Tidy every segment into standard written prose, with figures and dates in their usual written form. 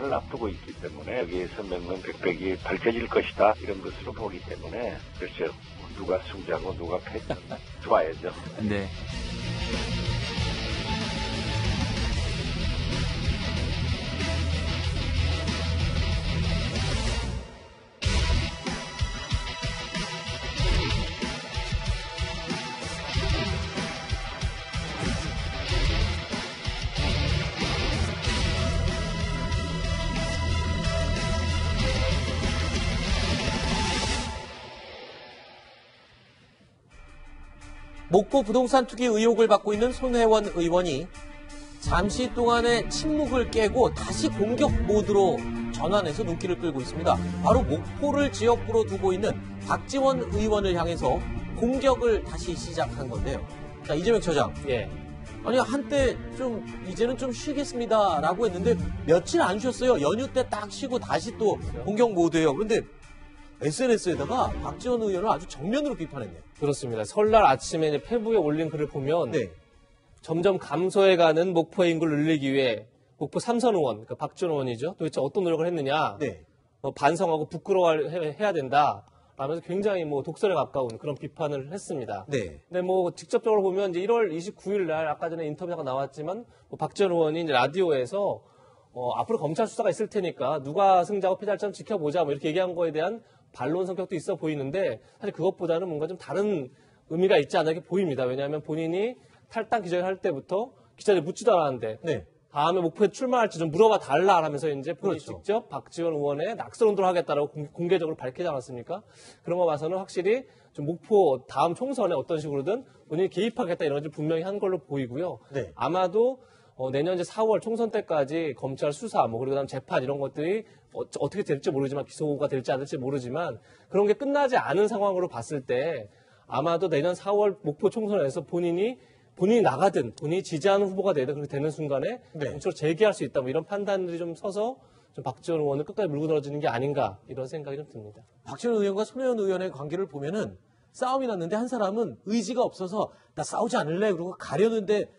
총선을 앞두고 있기 때문에 여기에서 명명백백이 밝혀질 것이다 이런 것으로 보기 때문에 글쎄요 누가 승자고 누가 패자고 좋아야죠. 네. 목포 부동산 투기 의혹을 받고 있는 손혜원 의원이 잠시 동안의 침묵을 깨고 다시 공격 모드로 전환해서 눈길을 끌고 있습니다. 바로 목포를 지역구로 두고 있는 박지원 의원을 향해서 공격을 다시 시작한 건데요. 자, 이재명 처장. 예. 아니, 한때 좀, 이제는 좀 쉬겠습니다라고 했는데 며칠 안 쉬었어요. 연휴 때 딱 쉬고 다시 또 공격 모드예요. 그런데 SNS에다가 박지원 의원을 아주 정면으로 비판했네요. 그렇습니다. 설날 아침에 이제 페북에 올린 글을 보면 네. 점점 감소해가는 목포의 인구를 늘리기 위해 목포 삼선 의원, 그러니까 박지원 의원이죠. 도대체 어떤 노력을 했느냐. 네. 반성하고 부끄러워해야 된다. 라면서 굉장히 독설에 가까운 그런 비판을 했습니다. 네. 근데 직접적으로 보면 이제 1월 29일 날 아까 전에 인터뷰가 나왔지만 박지원 의원이 이제 라디오에서 앞으로 검찰 수사가 있을 테니까 누가 승자고 패자일지 좀 지켜보자 이렇게 얘기한 거에 대한 반론 성격도 있어 보이는데 사실 그것보다는 뭔가 좀 다른 의미가 있지 않나 이렇게 보입니다. 왜냐하면 본인이 탈당 기자회견할 때부터 기자들 묻지도 않았는데 네. 다음에 목포에 출마할지 좀 물어봐 달라 하면서 이제 본인이 그렇죠. 직접 박지원 의원의 낙선 운동을 하겠다라고 공개적으로 밝히지 않았습니까? 그런 거 봐서는 확실히 좀 목포 다음 총선에 어떤 식으로든 본인이 개입하겠다 이런 걸 분명히 한 걸로 보이고요. 네. 아마도 내년 이제 4월 총선 때까지 검찰 수사, 그리고 그다음 재판 이런 것들이 어떻게 될지 모르지만 기소가 될지 안 될지 모르지만 그런 게 끝나지 않은 상황으로 봤을 때 아마도 내년 4월 목포 총선에서 본인이 나가든 본인이 지지하는 후보가 되든 그렇게 되는 순간에 정치로 재기할 수 있다 이런 판단들이 좀 서서 좀 박지원 의원을 끝까지 물고 늘어지는 게 아닌가 이런 생각이 좀 듭니다. 박지원 의원과 손혜원 의원의 관계를 보면은 싸움이 났는데 한 사람은 의지가 없어서 나 싸우지 않을래 그러고 가려는데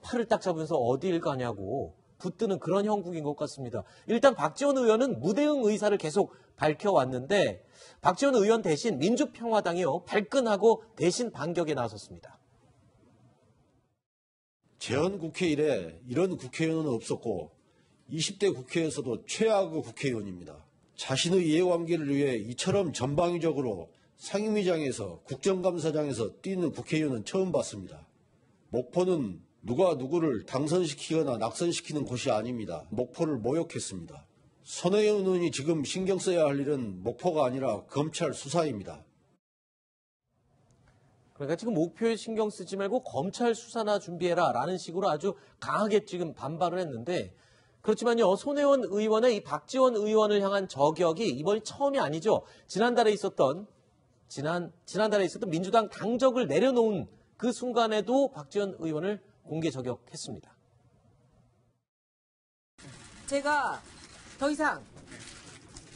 팔을 딱 잡으면서 어디를 가냐고 붙드는 그런 형국인 것 같습니다. 일단 박지원 의원은 무대응 의사를 계속 밝혀왔는데 박지원 의원 대신 민주평화당이요 발끈하고 대신 반격에 나섰습니다. 재헌국회 이래 이런 국회의원은 없었고 20대 국회에서도 최악의 국회의원입니다. 자신의 이해관계를 위해 이처럼 전방위적으로 상임위장에서 국정감사장에서 뛰는 국회의원은 처음 봤습니다. 목포는 누가 누구를 당선시키거나 낙선시키는 곳이 아닙니다. 목포를 모욕했습니다. 손혜원 의원이 지금 신경 써야 할 일은 목포가 아니라 검찰 수사입니다. 그러니까 지금 목표에 신경 쓰지 말고 검찰 수사나 준비해라 라는 식으로 아주 강하게 지금 반발을 했는데 그렇지만요. 손혜원 의원의 이 박지원 의원을 향한 저격이 이번이 처음이 아니죠. 지난달에 있었던 민주당 당적을 내려놓은 그 순간에도 박지원 의원을 공개 저격했습니다. 제가 더 이상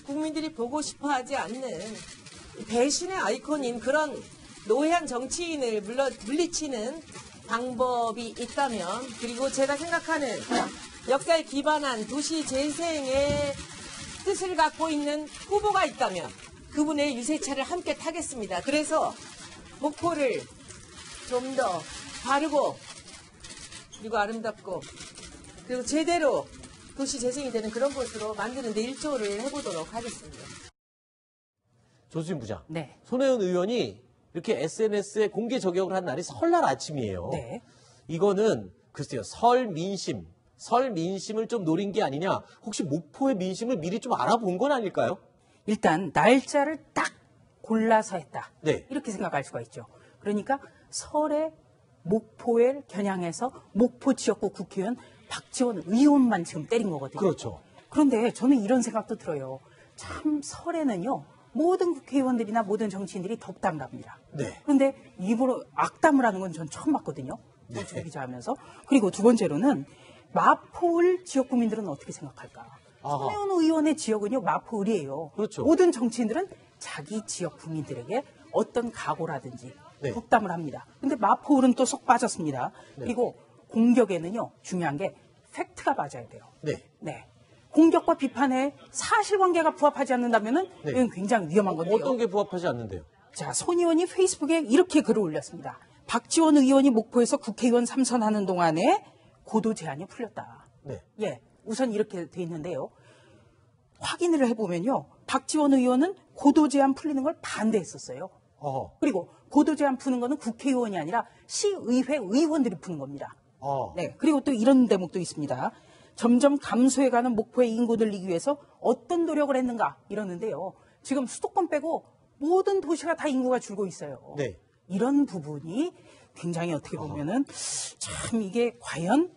국민들이 보고 싶어하지 않는 배신의 아이콘인 그런 노회한 정치인을 물리치는 방법이 있다면 그리고 제가 생각하는 역사에 기반한 도시 재생의 뜻을 갖고 있는 후보가 있다면 그분의 유세차를 함께 타겠습니다. 그래서 목포를 좀 더 바르고 그리고 아름답고 그리고 제대로 도시 재생이 되는 그런 곳으로 만드는 데 일조를 해보도록 하겠습니다. 조수진 부장. 네. 손혜원 의원이 이렇게 SNS에 공개 저격을 한 날이 설날 아침이에요. 네. 이거는 글쎄요. 설 민심을 좀 노린 게 아니냐. 혹시 목포의 민심을 미리 좀 알아본 건 아닐까요? 일단 날짜를 딱 골라서 했다. 네. 이렇게 생각할 수가 있죠. 그러니까 설에 목포를 겨냥해서 목포 지역구 국회의원 박지원 의원만 지금 때린 거거든요. 그렇죠. 그런데 저는 이런 생각도 들어요. 참 설에는요. 모든 국회의원들이나 모든 정치인들이 덕담 갑니다. 네. 그런데 입으로 악담을 하는 건 전 처음 봤거든요. 정치 기자하면서. 그리고 두 번째로는 마포을 지역 국민들은 어떻게 생각할까? 손혜원 의원의 지역은요. 마포을이에요. 그렇죠. 모든 정치인들은 자기 지역 국민들에게 어떤 각오라든지 네. 덕담을 합니다. 근데 마포을은 또 쏙 빠졌습니다. 네. 그리고 공격에는요. 중요한 게 팩트가 맞아야 돼요. 네. 네. 공격과 비판에 사실관계가 부합하지 않는다면은 네. 이건 굉장히 위험한 건데요. 어떤 게 부합하지 않는데요? 자, 손 의원이 페이스북에 이렇게 글을 올렸습니다. 박지원 의원이 목포에서 국회의원 3선하는 동안에 고도 제한이 풀렸다. 네. 예, 우선 이렇게 돼 있는데요. 확인을 해보면요. 박지원 의원은 고도 제한 풀리는 걸 반대했었어요. 어허. 그리고 고도 제한 푸는 거는 국회의원이 아니라 시의회 의원들이 푸는 겁니다. 네. 그리고 또 이런 대목도 있습니다. 점점 감소해가는 목포의 인구 늘리기 위해서 어떤 노력을 했는가 이러는데요. 지금 수도권 빼고 모든 도시가 다 인구가 줄고 있어요. 네. 이런 부분이 굉장히 어떻게 보면은 참 이게 과연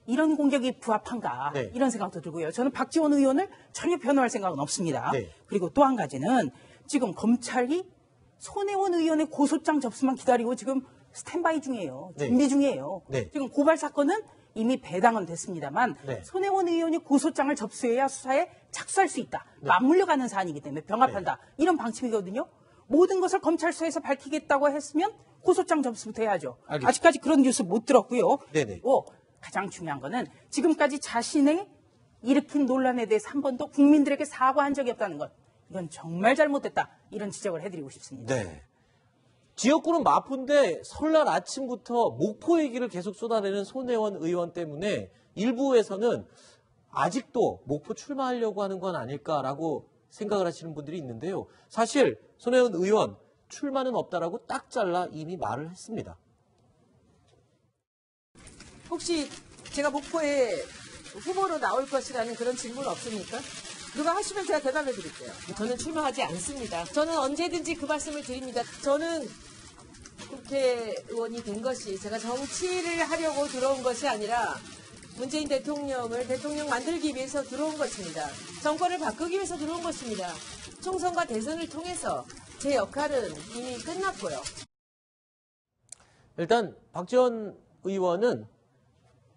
이런 공격이 부합한가 네. 이런 생각도 들고요. 저는 박지원 의원을 전혀 변호할 생각은 없습니다. 네. 그리고 또 한 가지는 지금 검찰이 손혜원 의원의 고소장 접수만 기다리고 지금 스탠바이 중이에요. 네. 준비 중이에요. 네. 지금 고발 사건은 이미 배당은 됐습니다만 네. 손혜원 의원이 고소장을 접수해야 수사에 착수할 수 있다. 네. 맞물려가는 사안이기 때문에 병합한다. 이런 방침이거든요. 모든 것을 검찰서에서 밝히겠다고 했으면 고소장 접수부터 해야죠. 알겠습니다. 아직까지 그런 뉴스 못 들었고요. 네네. 그리고 가장 중요한 거는 지금까지 자신의 일으킨 논란에 대해서 한 번도 국민들에게 사과한 적이 없다는 것. 이건 정말 잘못됐다. 이런 지적을 해드리고 싶습니다. 네. 지역구는 마포인데 설날 아침부터 목포 얘기를 계속 쏟아내는 손혜원 의원 때문에 일부에서는 아직도 목포 출마하려고 하는 건 아닐까라고 생각을 하시는 분들이 있는데요. 사실 손혜원 의원 출마는 없다라고 딱 잘라 이미 말을 했습니다. 혹시 제가 목포에 후보로 나올 것이라는 그런 질문 없습니까? 누가 하시면 제가 대답해 드릴게요. 저는 출마하지 않습니다. 저는 언제든지 그 말씀을 드립니다. 저는 국회의원이 된 것이 제가 정치를 하려고 들어온 것이 아니라 문재인 대통령을 대통령 만들기 위해서 들어온 것입니다. 정권을 바꾸기 위해서 들어온 것입니다. 총선과 대선을 통해서 제 역할은 이미 끝났고요. 일단 박지원 의원은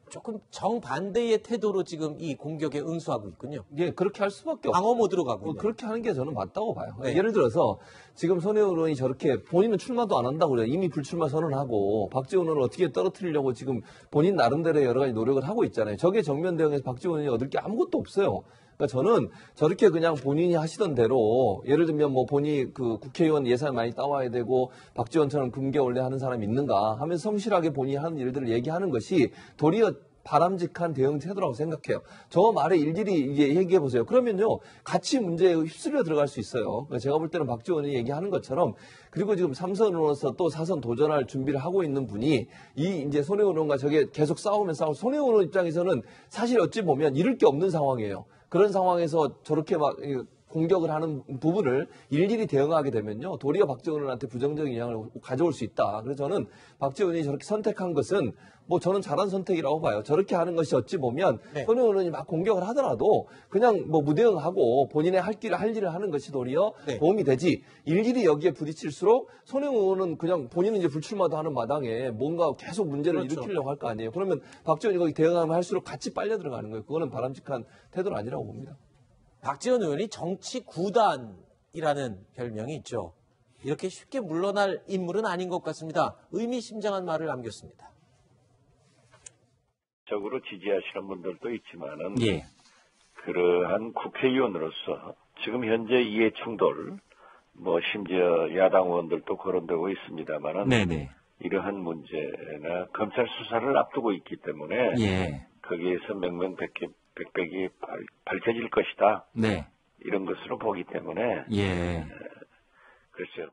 조금 정반대의 태도로 지금 이 공격에 응수하고 있군요. 예, 그렇게 할 수밖에 없어요. 방어 모드로 가고 있네요. 그렇게 하는 게 저는 맞다고 봐요. 네. 예를 들어서 지금 손혜원 의원이 저렇게 본인은 출마도 안 한다고 그래요. 이미 불출마 선언하고 박지원 의원을 어떻게 떨어뜨리려고 지금 본인 나름대로의 여러 가지 노력을 하고 있잖아요. 저게 정면 대응해서 박지원 의원이 얻을 게 아무것도 없어요. 그러니까 저는 저렇게 그냥 본인이 하시던 대로 예를 들면 뭐 본인이 그 국회의원 예산 많이 따와야 되고 박지원처럼 금괴 원래 하는 사람이 있는가 하면서 성실하게 본인이 하는 일들을 얘기하는 것이 도리어 바람직한 대응 태도라고 생각해요. 저 말에 일일이 이제 얘기해 보세요. 그러면요, 같이 문제에 휩쓸려 들어갈 수 있어요. 그러니까 제가 볼 때는 박지원이 얘기하는 것처럼, 그리고 지금 3선으로서 또 4선 도전할 준비를 하고 있는 분이 이 이제 손혜원 의원과 저게 계속 싸우면 손혜원 의원 입장에서는 사실 어찌 보면 잃을 게 없는 상황이에요. 그런 상황에서 저렇게 막 공격을 하는 부분을 일일이 대응하게 되면요, 도리어 박지원 의원한테 부정적인 영향을 가져올 수 있다. 그래서 저는 박지원 의원이 저렇게 선택한 것은 뭐 저는 잘한 선택이라고 봐요. 저렇게 하는 것이 어찌 보면 네. 손혜원 의원이 막 공격을 하더라도 그냥 뭐 무대응하고 본인의 할 일을 하는 것이 도리어 네. 도움이 되지, 일일이 여기에 부딪힐수록 손혜원 의원은 그냥 본인은 이제 불출마도 하는 마당에 뭔가 계속 문제를 그렇죠. 일으키려고 할 거 아니에요. 그러면 박지원이 거기 대응하면 할수록 같이 빨려 들어가는 거예요. 그거는 바람직한 태도는 아니라고 봅니다. 박지원 의원이 정치 구단이라는 별명이 있죠. 이렇게 쉽게 물러날 인물은 아닌 것 같습니다. 의미심장한 말을 남겼습니다. 적으로 지지하시는 분들도 있지만은 예. 그러한 국회의원으로서 지금 현재 이해 충돌, 뭐 심지어 야당 의원들도 거론되고 있습니다만은 네네. 이러한 문제나 검찰 수사를 앞두고 있기 때문에 예. 거기에서 명명백백이 밝혀질 것이다. 네. 이런 것으로 보기 때문에 예. 글쎄요.